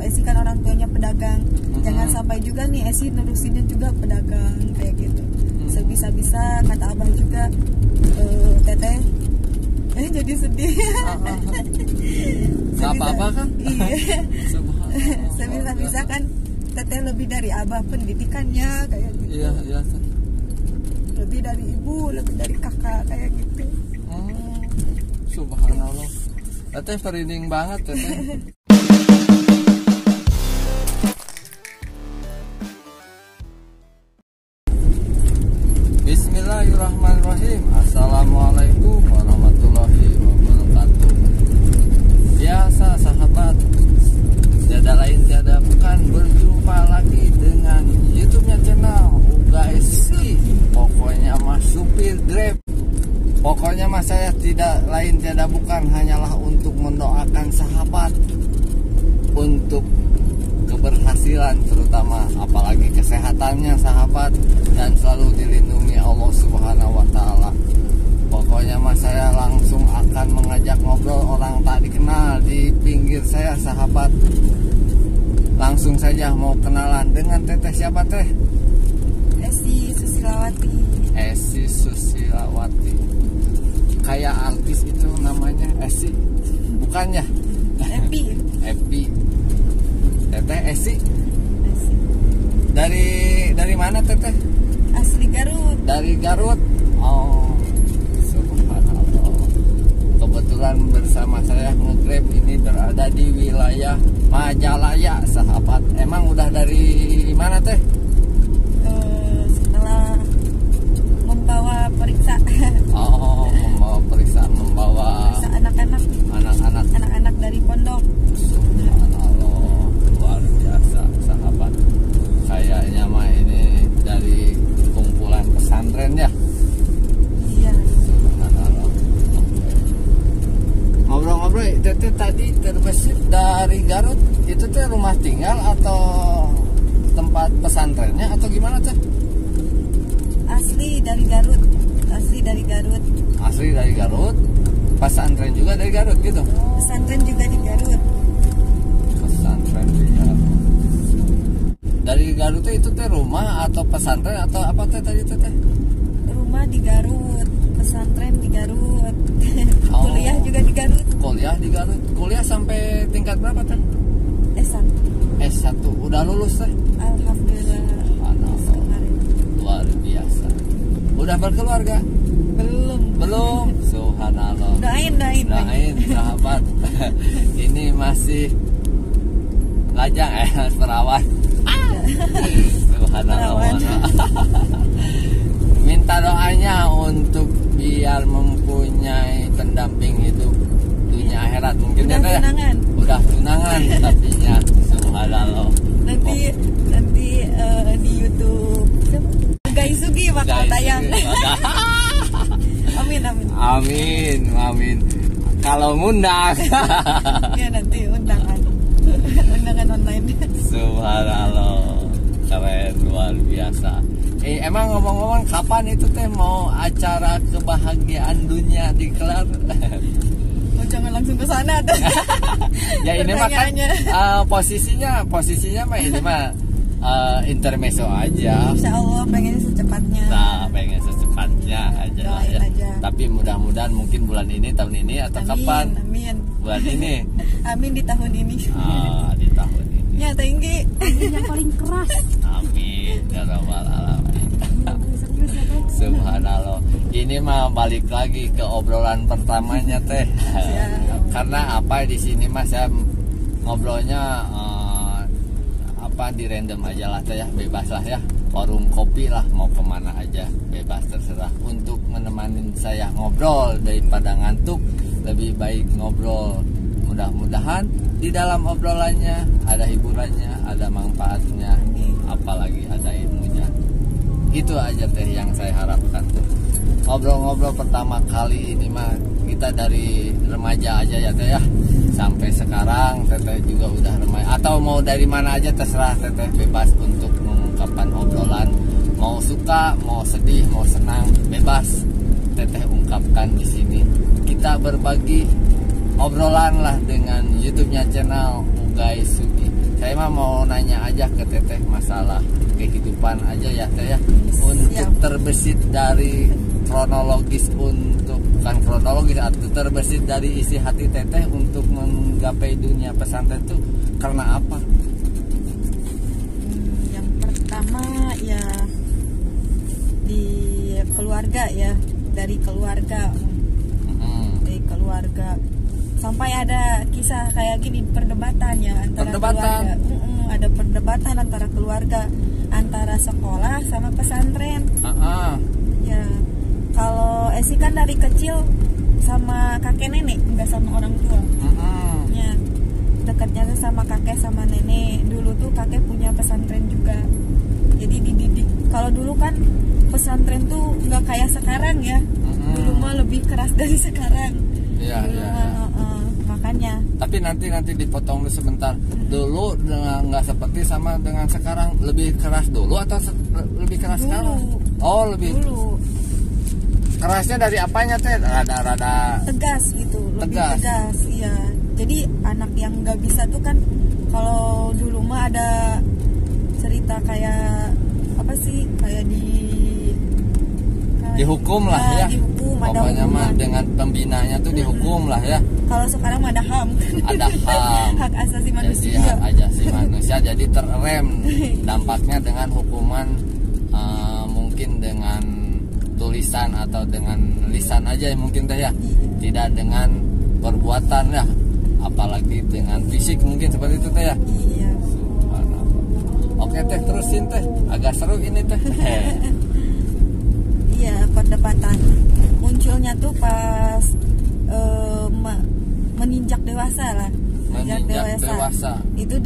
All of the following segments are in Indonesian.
Esi kan orang tuanya pedagang, jangan sampai juga nih Esi nerusinnya juga pedagang kayak gitu. Sebisa-bisa kata abah juga, teteh jadi sedih. Nggak apa-apa kan? Iya. Sebisa-bisa kan teteh lebih dari abah pendidikannya kayak gitu. Iya, iya. Lebih dari ibu, lebih dari kakak kayak gitu. Subhanallah. Teteh merinding banget teteh. Bismillahirrahmanirrahim. Assalamualaikum warahmatullahi wabarakatuh. Biasa sahabat, tiada lain tiada bukan berjumpa lagi dengan YouTube-nya channel Guys. Pokoknya mas supir Grab. Pokoknya mas saya tidak lain tiada bukan hanyalah untuk mendoakan sahabat untuk keberhasilan, terutama apalagi kesehatannya sahabat, dan selalu dilindungi Allah Subhanahu wa Ta'ala. Pokoknya mas saya langsung akan mengajak ngobrol orang tak dikenal di pinggir saya sahabat. Langsung saja mau kenalan dengan teteh. Siapa teh? Esi Susilawati. Esi Susilawati. Kayak artis itu namanya Esi, bukannya? Epi. Teteh Esi. Dari mana teteh? Asli Garut. Dari Garut. Oh, subhanallah. Kebetulan bersama saya nge-Grab ini berada di wilayah Majalaya sahabat. Emang udah dari mana teh? Setelah membawa periksa. Oh, membawa anak-anak dari pondok. Subhanallah, luar biasa sahabat. Kayaknya mah ini dari kumpulan pesantren ya. Iya. Subhanallah. Ngobrol-ngobrol, teteh tadi terbesit dari Garut. Itu teh rumah tinggal atau tempat pesantrennya atau gimana teh? Asli dari Garut. Asli dari Garut. Pesantren juga dari Garut gitu. Pesantren juga di Garut. Pesantren di Garut. Dari Garut itu teh rumah atau pesantren atau apa teh tadi teh? Rumah di Garut, pesantren di Garut. Kuliah juga di Garut. Kuliah di Garut. Kuliah sampai tingkat berapa teh? S1. S1. Udah lulus teh? Alhamdulillah. Luar biasa. Udah berkeluarga? Belum. Subhanallah. Doain sahabat. Ini masih lajang perawan. Subhanallah. Minta doanya untuk biar mempunyai pendamping hidup dunia akhirat. Mungkin udah tunangan tapinya. Subhanallah. Nanti di YouTube Guys Sugi bakal tayang. Amin. Kalau ngundang. Ya nanti undangan online. Subhanallah, keren, luar biasa. Emang ngomong-ngomong kapan itu teh mau acara kebahagiaan dunia dikelar? Oh, jangan langsung ke sana tuh. Ya ini mah kan posisinya mah ini mah intermezzo aja. Insya Allah pengen secepatnya. Pengen secepatnya aja lah ya. Tapi mudah-mudahan mungkin bulan ini, tahun ini atau kapan? Amin. Bulan ini. Amin di tahun ini. Di tahun ini. Ya tinggi. Yang paling keras. Amin ya rabbal alamin. Subhanallah. Ini mah balik lagi ke obrolan pertamanya teh. Karena apa di sini mas saya ngobrolnya di random aja lah ya, bebas lah ya, warung kopi lah, mau kemana aja bebas terserah. Untuk menemani saya ngobrol daripada ngantuk, lebih baik ngobrol. Mudah-mudahan di dalam obrolannya ada hiburannya, ada manfaatnya, apalagi ada ilmunya. Itu aja teh yang saya harapkan tuh. Ngobrol-ngobrol pertama kali ini mah kita dari remaja aja ya teh ya, sampai sekarang teteh juga udah remaja, atau mau dari mana aja terserah teteh, bebas untuk mengungkapkan obrolan. Mau suka, mau sedih, mau senang, bebas teteh ungkapkan di sini. Kita berbagi obrolan lah dengan YouTube-nya channel Guys Sugi. mah mau nanya aja ke teteh masalah kehidupan aja ya teh ya. Untuk terbesit dari kronologis, untuk bukan kronologis atau terbesit dari isi hati teteh untuk menggapai dunia pesantren itu karena apa? Yang pertama ya di keluarga ya, dari keluarga. Dari keluarga. Sampai ada kisah kayak gini, perdebatan ya antara keluarga. Ada perdebatan antara keluarga, antara sekolah sama pesantren. Ya, kalau Esi kan dari kecil sama kakek nenek, enggak sama orang tua. Ya, dekatnya tuh sama kakek sama nenek. Dulu tuh kakek punya pesantren juga. Jadi dididik. Kalau dulu kan pesantren tuh nggak kayak sekarang ya. Dulu mah lebih keras dari sekarang. Iya. Makanya. Tapi nanti dipotong dulu sebentar. Dulu nggak seperti sama dengan sekarang. Lebih keras dulu atau lebih keras dulu. sekarang? Oh, lebih. Dulu. Kerasnya dari apanya teh? Rada tegas gitu. Lebih tegas. Iya. Jadi anak yang nggak bisa tuh kan, kalau dulu mah ada cerita kayak apa sih? Kayak dihukum lah ya. Dihukum, pokoknya mah dengan pembinanya tuh dihukum lah ya. Kalau sekarang ada HAM. Ada HAM. Hak asasi manusia. Jadi hak asasi manusia jadi terrem dampaknya dengan hukuman, mungkin dengan tulisan atau dengan lisan aja mungkin teh ya. Tidak dengan perbuatan ya. Apalagi dengan fisik mungkin seperti itu teh ya. Iya. Oke teh, terusin teh. Agak seru ini teh. Iya, perdebatan munculnya tuh pas meninjak dewasa lah. Meninjak dewasa. Itu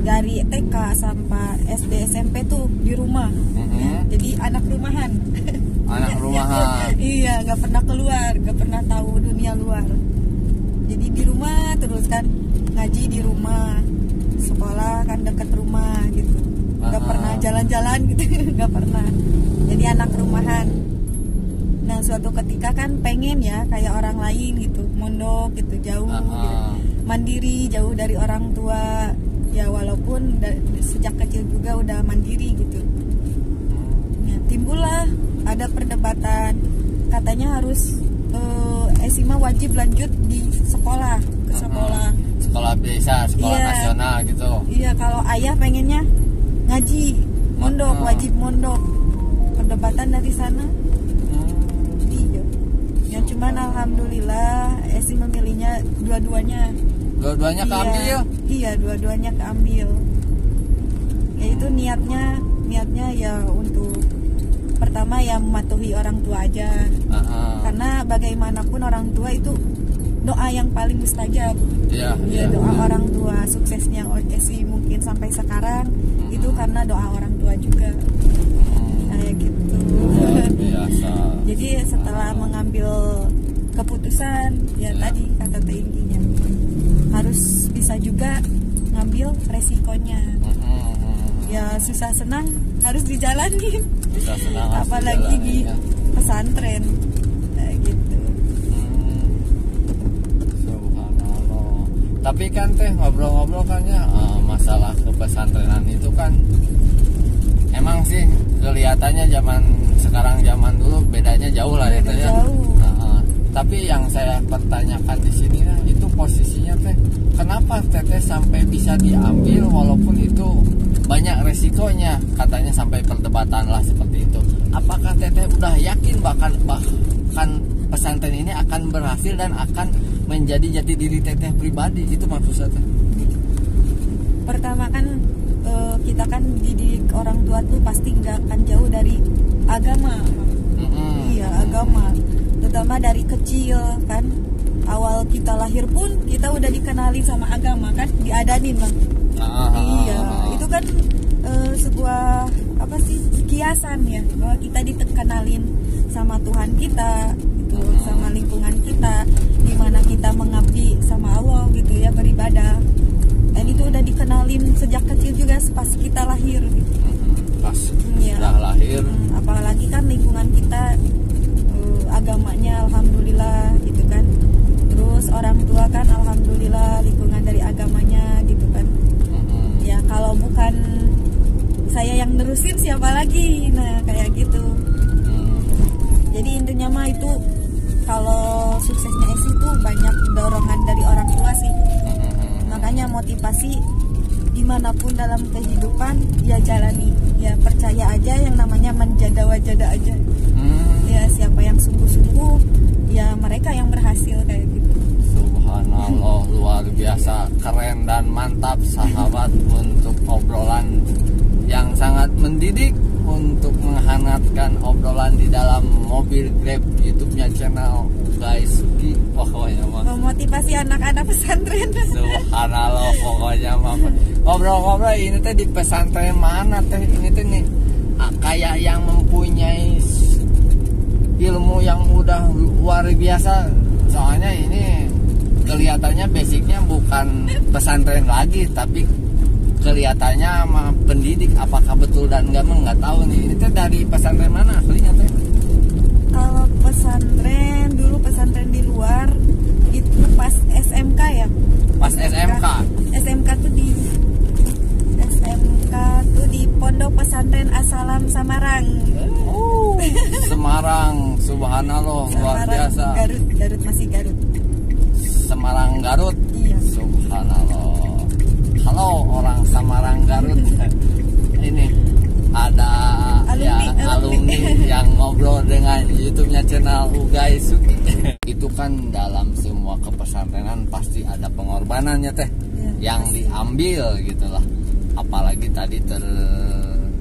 dari TK sampai SD SMP tuh di rumah. Ya, jadi anak rumahan. Anak rumahan. Iya, nggak pernah keluar, nggak pernah tahu dunia luar. Jadi di rumah terus kan, ngaji di rumah, sekolah kan dekat rumah gitu. Nggak pernah jalan-jalan gitu, nggak pernah. Jadi anak rumahan. Nah, suatu ketika kan pengen ya kayak orang lain gitu, mondok gitu, jauh gitu. Mandiri, jauh dari orang tua. Ya walaupun sejak kecil juga udah mandiri gitu. Ya, timbullah ada perdebatan. Katanya harus Esima wajib lanjut di sekolah, ke sekolah. Sekolah biasa, sekolah nasional gitu. Iya, kalau ayah pengennya ngaji, mondok, wajib mondok. Perdebatan dari sana. Iya. Ya cuman alhamdulillah Esi memilihnya dua-duanya. Dua-duanya keambil? Iya, dua-duanya keambil. Yaitu niatnya ya untuk pertama ya mematuhi orang tua aja. Karena bagaimanapun orang tua itu doa yang paling mustajab. Iya, doa orang tua. Suksesnya Esi mungkin sampai sekarang itu karena doa orang tua juga. Kayak gitu. Biasa. Jadi setelah mengambil keputusan ya tadi kata tingginya harus bisa juga ngambil resikonya. Ya susah senang harus dijalani. Susah senang apalagi di pesantren kayak gitu. Subhanallah. Tapi kan teh ngobrol-ngobrol kan ya, masalah kepesantrenan itu kan emang sih kelihatannya zaman sekarang zaman dulu bedanya jauh lah ya teh ya. Tapi yang saya pertanyakan di sini lah, itu posisinya teh kenapa teteh sampai bisa diambil walaupun itu banyak resikonya, katanya sampai perdebatan lah seperti itu. Apakah teteh udah yakin bahkan pesantren ini akan berhasil dan akan menjadi jati diri teteh pribadi, itu maksud saya? Pertama kan kita kan didik orang tua tuh pasti nggak akan jauh dari agama. Iya, agama. Terutama dari kecil kan, awal kita lahir pun kita udah dikenali sama agama kan, diadanin bang. Iya, itu kan sebuah apa sih kiasan ya, bahwa kita dikenalin sama Tuhan kita gitu, sama lingkungan kita, dimana kita mengabdi sama Allah gitu ya, beribadah. Dan itu udah dikenalin sejak kecil juga pas kita lahir gitu. Pas sudah lahir. Apalagi kan lingkungan kita agamanya alhamdulillah gitu kan. Terus orang tua kan alhamdulillah lingkungan dari agamanya gitu kan. Ya nerusin siapa lagi, nah kayak gitu. Jadi intinya mah itu kalau suksesnya Esi itu banyak dorongan dari orang tua sih. Makanya motivasi dimanapun dalam kehidupan ya jalani, ya percaya aja yang namanya menjada wajada aja. Ya siapa yang sungguh-sungguh ya mereka yang berhasil kayak gitu. Subhanallah, luar biasa, keren dan mantap sahabat untuk obrolan yang sangat mendidik untuk menghangatkan obrolan di dalam mobil Grab YouTube-nya channel guys Suki. Pokoknya mah memotivasi anak-anak pesantren. Subhanallah, pokoknya mah ngobrol-ngobrol ini teh di pesantren mana teh, ini teh nih kayak yang mempunyai ilmu yang udah luar biasa. Soalnya ini kelihatannya basicnya bukan pesantren lagi, tapi kelihatannya sama pendidik. Apakah betul dan enggak mah nggak tahu nih. Ini teh dari pesantren mana aslinya teh? Kalau pesantren dulu, pesantren di luar itu pas SMK ya. Pas SMK. SMK tuh di Pondok Pesantren As-Salam Samarang. Oh, Semarang, subhanallah, luar biasa. Garut masih Garut. Semarang Garut. Iya. Subhanallah. Halo orang Semarang Garut. Ini ada alumni yang ngobrol dengan YouTube-nya channel Ugay Suki. Itu kan dalam semua kepesantrenan pasti ada pengorbanannya teh, yang diambil gitulah. Apalagi tadi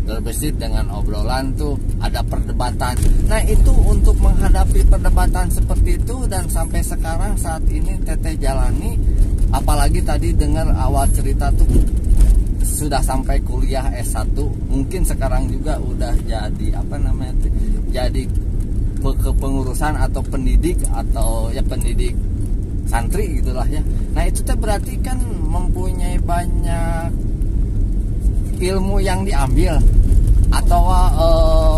terbesit dengan obrolan tuh ada perdebatan. Nah itu untuk menghadapi perdebatan seperti itu dan sampai sekarang saat ini Teteh jalani. Apalagi tadi dengar awal cerita tuh sudah sampai kuliah S1, mungkin sekarang juga udah jadi apa namanya tuh, jadi kepengurusan atau pendidik atau ya pendidik santri gitulah ya. Nah itu teh berarti kan mempunyai banyak ilmu yang diambil atau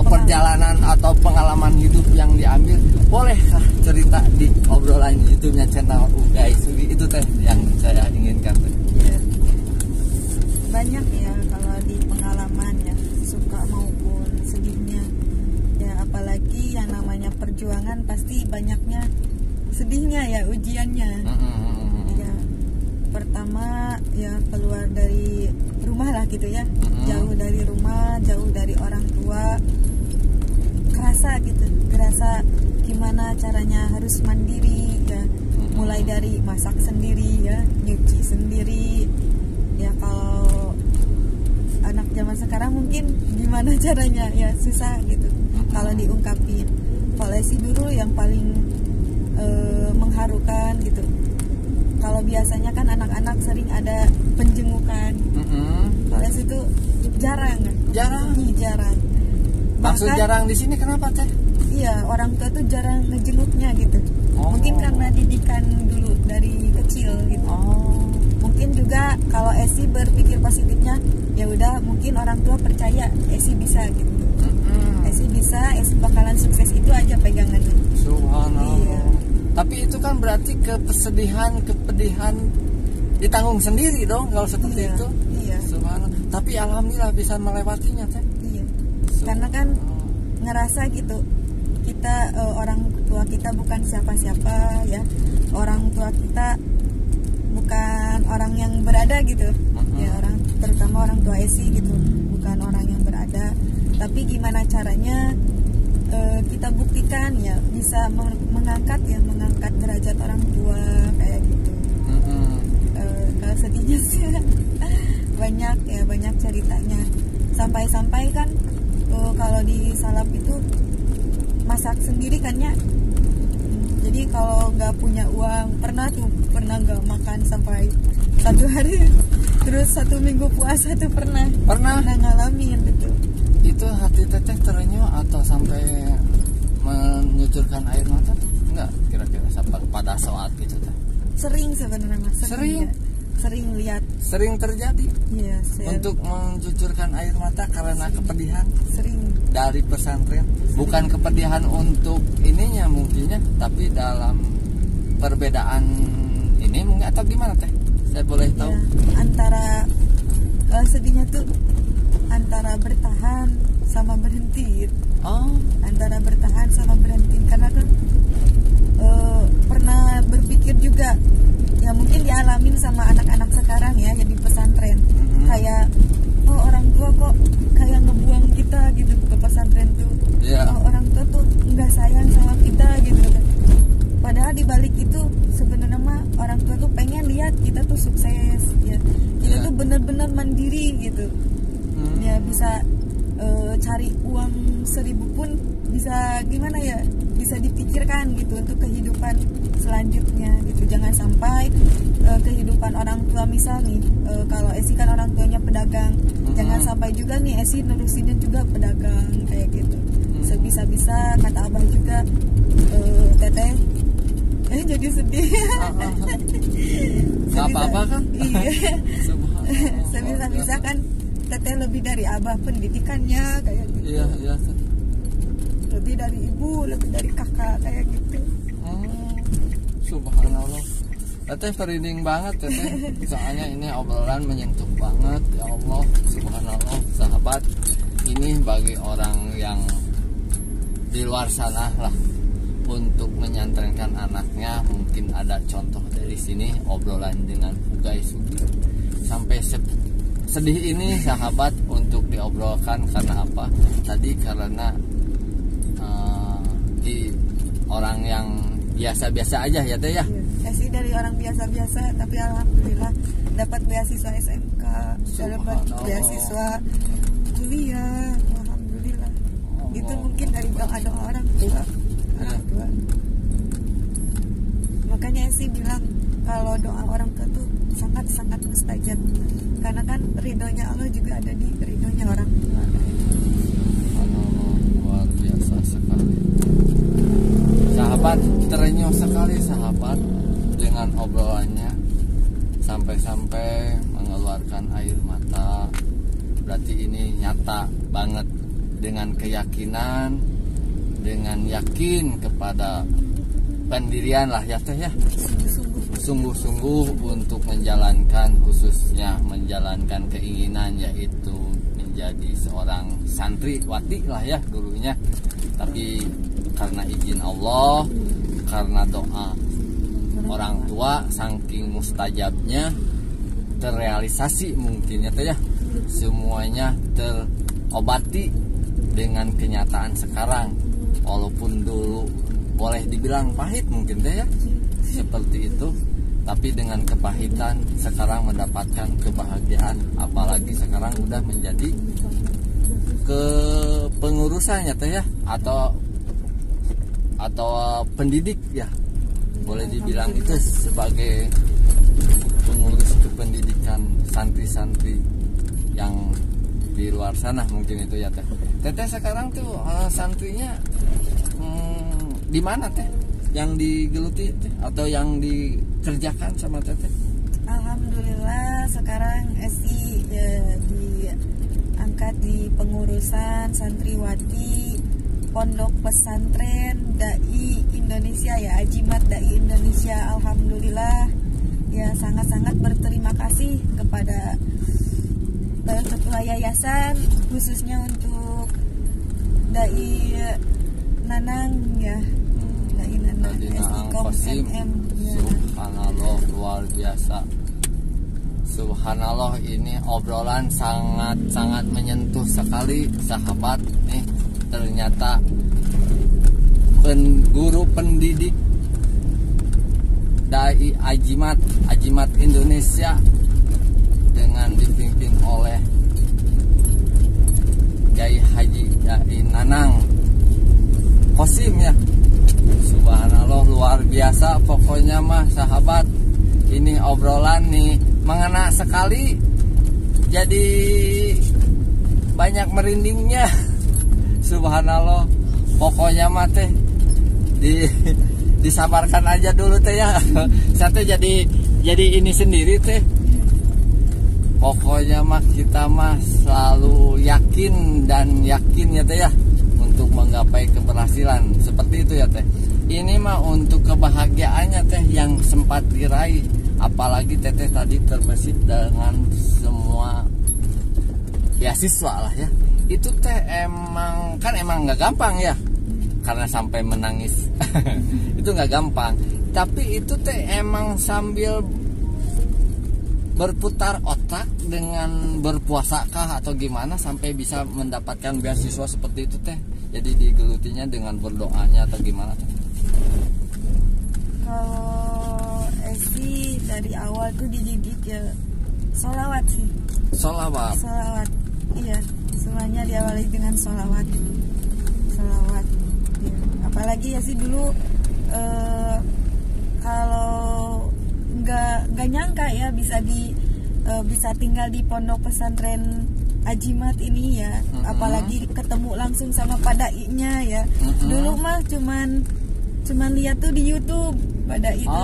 perjalanan atau pengalaman hidup yang diambil. Bolehkah cerita di obrolan YouTube-nya channel Ugay Suki? Itu teh yang saya inginkan teh. Ya, banyak ya kalau di pengalaman ya, suka maupun sedihnya ya, apalagi yang namanya perjuangan pasti banyaknya sedihnya ya, ujiannya. Ya, pertama ya keluar dari rumah lah gitu ya, jauh dari rumah, jauh dari orang tua, kerasa gimana caranya harus mandiri ya, mulai dari masak sendiri ya, nyuci sendiri ya. Kalau anak zaman sekarang mungkin gimana caranya ya, susah gitu kalau diungkapin. Kalau sih dulu yang paling mengharukan gitu, kalau biasanya kan anak-anak sering ada penjengukan. Kalau situ jarang. Maksud jarang di sini kenapa teh? Iya, orang tua tuh jarang ngejenguknya gitu. Mungkin karena didikan dulu dari kecil gitu. Mungkin juga kalau Esi berpikir positifnya, ya udah mungkin orang tua percaya Esi bisa gitu. Esi bakalan sukses, itu aja pegangannya. Subhanallah. Iya. Tapi itu kan berarti kepedihan ditanggung sendiri dong kalau seperti itu. Iya. Subhanallah. Tapi alhamdulillah bisa melewatinya teh. Iya. Karena kan ngerasa gitu, kita orang tua kita bukan siapa-siapa ya. Orang tua kita bukan orang yang berada gitu. Ya, terutama orang tua Esi gitu, bukan orang yang berada. Tapi gimana caranya kita buktikan ya, bisa mengangkat derajat orang tua kayak gitu. Kalau sedihnya sih banyak ceritanya. Sampai kan kalau di Salap itu masak sendiri kan ya. Jadi kalau nggak punya uang, pernah nggak makan sampai 1 hari, terus 1 minggu puasa tuh pernah ngalamin gitu. Itu hati Teteh terenyuh atau sampai menyucurkan air mata tuh? Enggak, kira-kira sampai pada saat gitu teh? Sering sebenarnya Mas. Sering lihat. Sering terjadi. Iya, untuk mencucurkan air mata karena kepedihan. Sering. Dari pesantren. Bukan kepedihan untuk ininya mungkinnya, tapi dalam perbedaan ini mungkin atau gimana teh? Saya boleh tahu? Ya, antara sedihnya tuh antara bertahan sama berhenti gitu. Oh, Antara bertahan sama berhenti, karena kan pernah berpikir juga ya, mungkin dialamin sama anak-anak sekarang ya, jadi pesantren kayak orang tua kok kayak ngebuang kita gitu ke pesantren tuh. Orang tua tuh nggak sayang sama kita gitu kan. Padahal di balik itu sebenarnya mah orang tua tuh pengen lihat kita tuh sukses ya, kita tuh benar-benar mandiri gitu ya, bisa cari uang 1.000 pun bisa gimana ya, bisa dipikirkan gitu untuk kehidupan selanjutnya gitu. Jangan sampai kehidupan orang tua, misal nih kalau Esi kan orang tuanya pedagang, jangan sampai juga nih Esi nerusinnya juga pedagang kayak gitu. Sebisa-bisa kata Abah juga, Teteh jadi sedih. Gak apa-apa kan? Iya. Sebisa-bisa kan Teteh lebih dari Abah pendidikannya kayak gitu. Iya. Lebih dari ibu, lebih dari kakak kayak gitu. Subhanallah. Teteh merinding banget Teteh. Soalnya ini obrolan menyentuh banget, ya Allah. Subhanallah, sahabat. Ini bagi orang yang di luar sana lah, untuk menyantrenkan anaknya, mungkin ada contoh dari sini obrolan dengan Ugay Sugi. Sampai sedih ini sahabat untuk diobrolkan, karena apa? Tadi karena di orang yang biasa-biasa aja ya Teh ya. Esi dari orang biasa-biasa, tapi alhamdulillah dapat beasiswa SMK, dapat beasiswa kuliah, alhamdulillah. Itu mungkin dari doa-doa orang tua. Makanya Esi bilang kalau doa orang tua tuh sangat-sangat mustajab, karena kan ridhonya Allah juga ada di ridhonya orang tua. Luar biasa sekali sahabat, terenyuh sekali sahabat dengan obrolannya, sampai-sampai mengeluarkan air mata. Berarti ini nyata banget, dengan keyakinan, dengan yakin kepada pendirian lah ya Teh ya, sungguh-sungguh untuk menjalankan, khususnya menjalankan keinginan, yaitu menjadi seorang santriwati lah ya dulunya. Tapi karena izin Allah, karena doa orang tua saking mustajabnya terrealisasi mungkin ya Teh ya, semuanya terobati dengan kenyataan sekarang. Walaupun dulu boleh dibilang pahit mungkin Teh ya, seperti itu, tapi dengan kepahitan sekarang mendapatkan kebahagiaan. Apalagi sekarang udah menjadi kepengurusannya Teh ya, atau pendidik ya, boleh dibilang itu sebagai pengurus kependidikan santri-santri yang di luar sana mungkin itu ya Teh. Teteh sekarang tuh santrinya di mana Teh? Yang digeluti Teh, atau yang dikerjakan sama Teteh? Alhamdulillah sekarang Esi diangkat di pengurusan santriwati Pondok Pesantren Dai Indonesia ya, Ajimat Dai Indonesia. Alhamdulillah ya, sangat-sangat berterima kasih kepada ketua yayasan, khususnya untuk Dai Nanang ya, Dai Nanang Estikom MM ya. Subhanallah, luar biasa. Subhanallah, ini obrolan sangat-sangat menyentuh sekali sahabat nih. Ternyata guru pendidik Dai Ajimat Indonesia dengan dipimpin oleh Kiai Haji Dai Nanang Qasim ya. Subhanallah, luar biasa pokoknya mah sahabat. Ini obrolan nih mengena sekali, jadi banyak merindingnya. Subhanallah, pokoknya mah Teh disabarkan aja dulu Teh ya. Saya jadi ini sendiri Teh. Pokoknya mah kita mah selalu yakin ya Teh ya, untuk menggapai keberhasilan seperti itu ya Teh. Ini mah untuk kebahagiaannya Teh yang sempat diraih, apalagi Teteh tadi terbesit dengan semua beasiswa lah ya. itu teh emang nggak gampang ya, karena sampai menangis itu nggak gampang. Tapi itu teh emang sambil berputar otak dengan berpuasa kah atau gimana sampai bisa mendapatkan beasiswa seperti itu teh? Jadi digelutinya dengan berdoanya atau gimana teh? Kalau Esi dari awal tuh dididik ya sholawat sih. Sholawat. Iya, semuanya diawali dengan sholawat. Ya. Apalagi ya sih dulu kalau nggak nyangka ya bisa tinggal di pondok pesantren Ajimat ini ya. Apalagi ketemu langsung sama padainya ya. Dulu mah cuman lihat tuh di YouTube padai itu.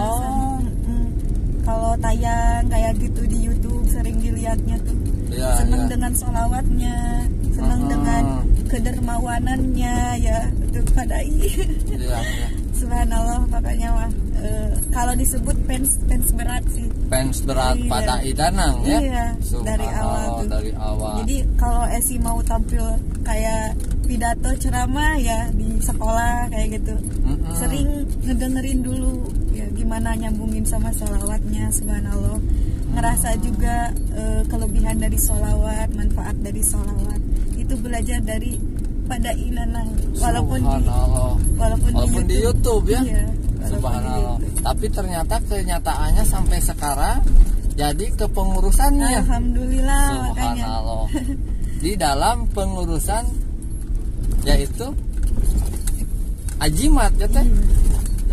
Kalau tayang kayak gitu di YouTube sering dilihatnya tuh. Seneng dengan sholawatnya, seneng dengan kedermawanannya ya, itu padai. Subhanallah, makanya mah kalau disebut fans berat sih. Fans berat pada Idanang ya. Iya, dari awal tuh. Jadi kalau Esi mau tampil kayak pidato ceramah ya di sekolah kayak gitu, sering ngedengerin dulu ya gimana nyambungin sama sholawatnya. Subhanallah, ngerasa juga kelebihan dari sholawat, manfaat dari sholawat. Itu belajar dari pada Inanang, walaupun di YouTube ya. Iya, Subhanallah. Tapi ternyata kenyataannya sampai sekarang jadi kepengurusannya. Alhamdulillah. Subhanallah. Di dalam pengurusan yaitu Ajimat ya teh.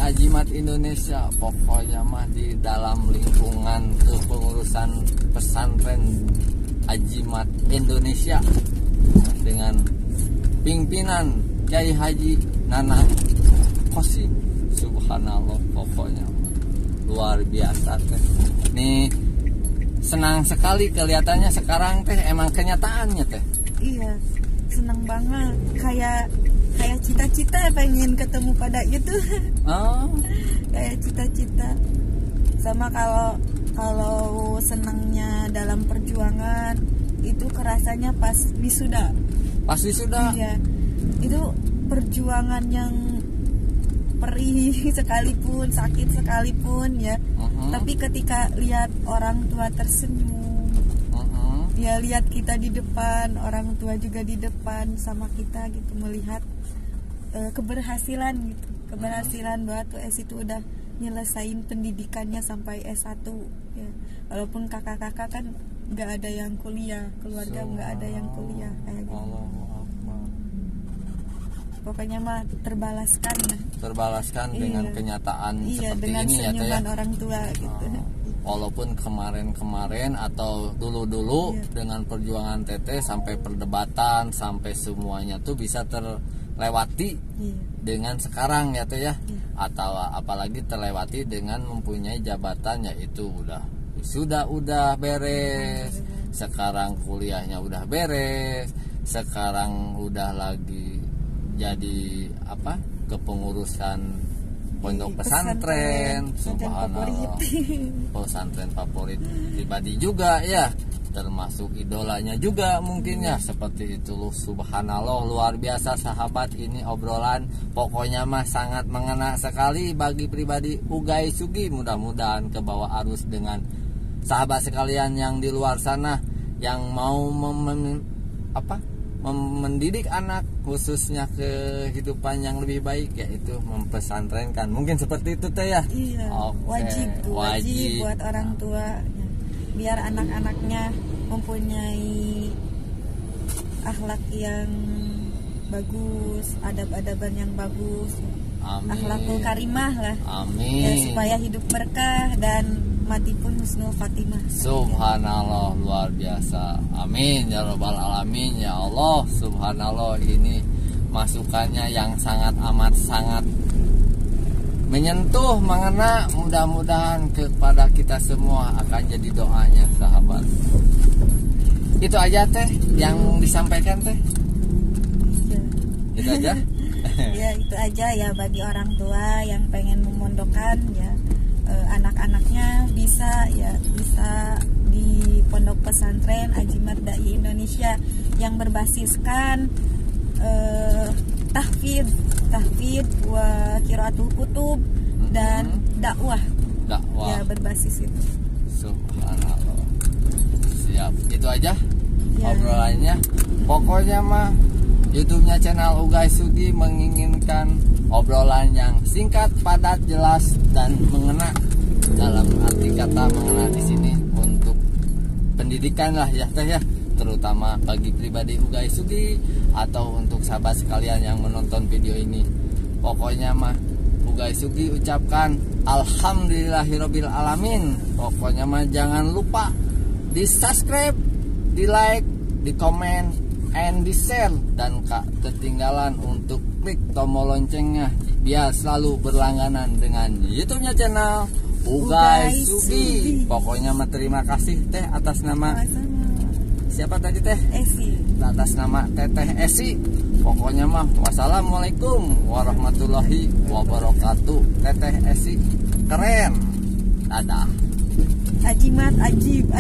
Ajimat Indonesia, pokoknya mah di dalam lingkungan kepengurusan pesantren Ajimat Indonesia dengan pimpinan Kiai Haji Nanang Qasim. Subhanallah, pokoknya luar biasa teh. Nih senang sekali kelihatannya sekarang teh, emang kenyataannya teh. Iya, senang banget. Kayak cita-cita pengen ketemu pada itu. Kayak cita-cita. Sama kalau senangnya dalam perjuangan itu kerasanya pas wisuda. Iya. Itu perjuangan yang perih sekalipun, sakit sekalipun ya. Tapi ketika lihat orang tua tersenyum, ya lihat kita di depan, orang tua juga di depan sama kita gitu, melihat keberhasilan gitu. Keberhasilan bahwa tuh S itu udah nyelesain pendidikannya sampai S1 ya. Walaupun kakak-kakak kan nggak ada yang kuliah, keluarga nggak ada yang kuliah kayak gitu. Pokoknya mah terbalaskan dengan kenyataan seperti dengan ini ya teh ya. Orang tua gitu. Walaupun kemarin atau dulu dengan perjuangan teteh sampai perdebatan sampai semuanya tuh bisa terlewati dengan sekarang ya teh ya. Atau apalagi terlewati dengan mempunyai jabatan, yaitu udah beres. Sekarang kuliahnya udah beres. Sekarang udah lagi jadi kepengurusan pondok pesantren. Subhanallah, pesantren favorit pribadi juga ya, termasuk idolanya juga mungkin ya, seperti itu loh. Subhanallah, luar biasa sahabat, ini obrolan pokoknya mah sangat mengena sekali bagi pribadi Ugai Sugi. Mudah-mudahan ke bawah arus dengan sahabat sekalian yang di luar sana yang mau mendidik anak khususnya kehidupan yang lebih baik, yaitu mempesantrenkan. Mungkin seperti itu teh ya. Iya. Wajib buat orang tua biar anak-anaknya mempunyai akhlak yang bagus, adab-adaban yang bagus. Amin. Akhlakul karimah lah. Amin. Ya, supaya hidup berkah dan mati pun husnul khatimah. Subhanallah, luar biasa. Amin ya rabbal alamin ya Allah. Subhanallah, ini masukannya yang sangat amat sangat menyentuh, mengena. Mudah-mudahan kepada kita semua akan jadi doanya sahabat. Itu aja teh yang disampaikan teh. Itu aja. Ya itu aja ya, bagi orang tua yang pengen memondokkan ya anak-anaknya bisa di Pondok Pesantren Ajimat Dai Indonesia yang berbasiskan tahfidz wa qiraatul kutub dan dakwah. Ya, berbasis itu. Subhanallah. Siap. Itu aja Ya. obrolannya. Pokoknya mah YouTube-nya channel Ugay Sugi menginginkan obrolan yang singkat, padat, jelas dan mengena. Dalam arti kata mengena di sini untuk pendidikan lah ya teh ya, terutama bagi pribadi Ugay Sugi atau untuk sahabat sekalian yang menonton video ini. Pokoknya mah Ugay Sugi ucapkan alhamdulillahirabbil alamin. Pokoknya mah jangan lupa di subscribe, di like, di komen, and di share, dan gak ketinggalan untuk klik tombol loncengnya biar selalu berlangganan dengan YouTube-nya channel Ugay Sugi. Pokoknya mah terima kasih teh atas nama siapa tadi teh? Esi. Atas nama Teteh Esi. Pokoknya mah wassalamualaikum warahmatullahi wabarakatuh. Teteh Esi keren. Dadah. Ajimat, ajib.